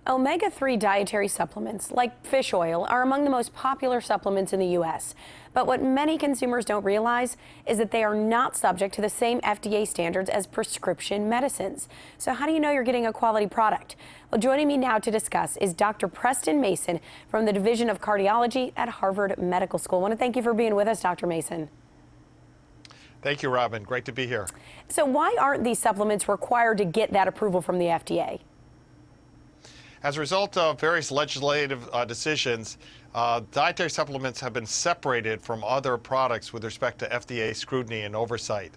Omega-3 dietary supplements, like fish oil, are among the most popular supplements in the U.S. But what many consumers don't realize is that they are not subject to the same FDA standards as prescription medicines. So how do you know you're getting a quality product? Well, joining me now to discuss is Dr. Preston Mason from the Division of Cardiology at Harvard Medical School. I want to thank you for being with us, Dr. Mason. Thank you, Robin. Great to be here. So why aren't these supplements required to get that approval from the FDA? As a result of various legislative decisions, dietary supplements have been separated from other products with respect to FDA scrutiny and oversight.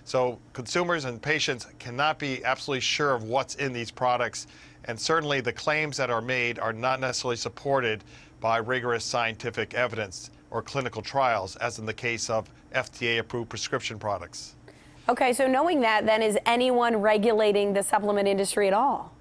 So consumers and patients cannot be absolutely sure of what's in these products, and certainly the claims that are made are not necessarily supported by rigorous scientific evidence or clinical trials, as in the case of FDA-approved prescription products. Okay, so knowing that, then, is anyone regulating the supplement industry at all?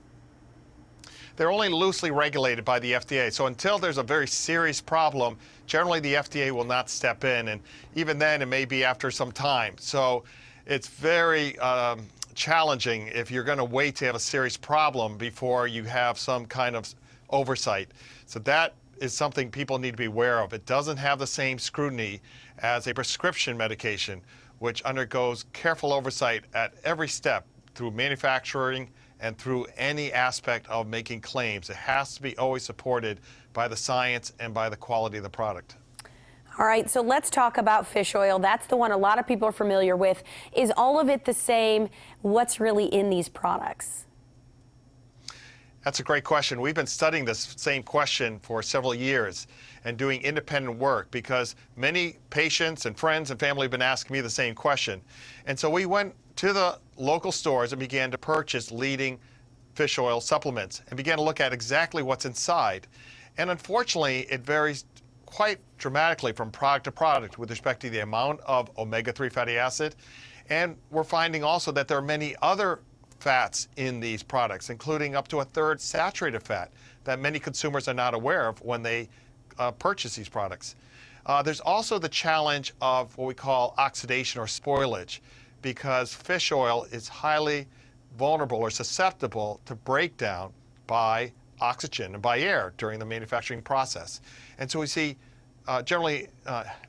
They're only loosely regulated by the FDA. So until there's a very serious problem, generally the FDA will not step in. And even then, it may be after some time. So it's very challenging if you're going to wait to have a serious problem before you have some kind of oversight. So that is something people need to be aware of. It doesn't have the same scrutiny as a prescription medication, which undergoes careful oversight at every step through manufacturing and through any aspect of making claims. It has to be always supported by the science and by the quality of the product. All right, so let's talk about fish oil. That's the one a lot of people are familiar with. Is all of it the same? What's really in these products? That's a great question. We've been studying this same question for several years and doing independent work because many patients and friends and family have been asking me the same question. And so we went to the local stores and began to purchase leading fish oil supplements and began to look at exactly what's inside. And unfortunately, it varies quite dramatically from product to product with respect to the amount of omega-3 fatty acid. And we're finding also that there are many other fats in these products, including up to a third saturated fat that many consumers are not aware of when they purchase these products. There's also the challenge of what we call oxidation or spoilage, because fish oil is highly vulnerable or susceptible to breakdown by oxygen and by air during the manufacturing process. And so we see generally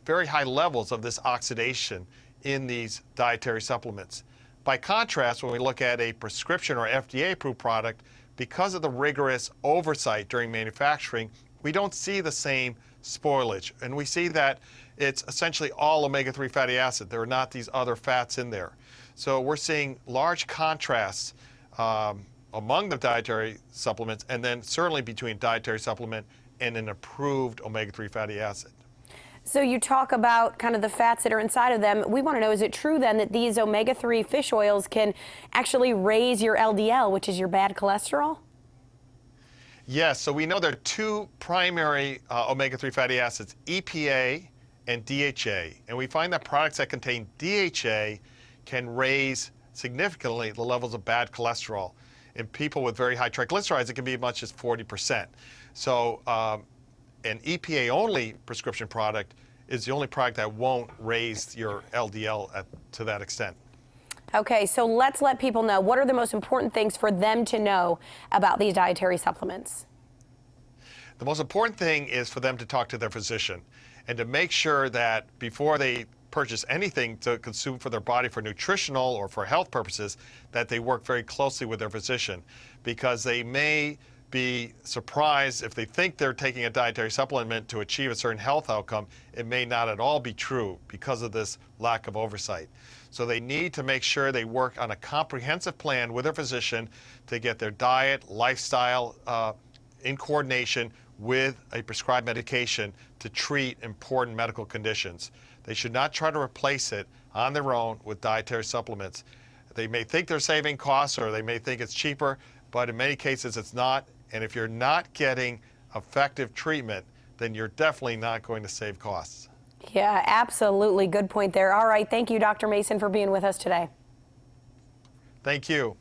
very high levels of this oxidation in these dietary supplements. By contrast, when we look at a prescription or FDA-approved product, because of the rigorous oversight during manufacturing, we don't see the same spoilage. And we see that it's essentially all omega-3 fatty acid. There are not these other fats in there. So we're seeing large contrasts among the dietary supplements, and then certainly between dietary supplement and an approved omega-3 fatty acid. So you talk about kind of the fats that are inside of them. We want to know, is it true then that these omega-3 fish oils can actually raise your LDL, which is your bad cholesterol? Yes, so we know there are two primary omega-3 fatty acids, EPA and DHA. And we find that products that contain DHA can raise significantly the levels of bad cholesterol. In people with very high triglycerides, it can be as much as 40%. So an EPA-only prescription product is the only product that won't raise your LDL to that extent. Okay, so let's let people know, what are the most important things for them to know about these dietary supplements? The most important thing is for them to talk to their physician and to make sure that before they purchase anything to consume for their body for nutritional or for health purposes, that they work very closely with their physician, because they may be surprised if they think they're taking a dietary supplement to achieve a certain health outcome. It may not at all be true because of this lack of oversight. So they need to make sure they work on a comprehensive plan with their physician to get their diet, lifestyle in coordination with a prescribed medication to treat important medical conditions. They should not try to replace it on their own with dietary supplements. They may think they're saving costs, or they may think it's cheaper, but in many cases it's not. And if you're not getting effective treatment, then you're definitely not going to save costs. Yeah, absolutely. Good point there. All right. Thank you, Dr. Mason, for being with us today. Thank you.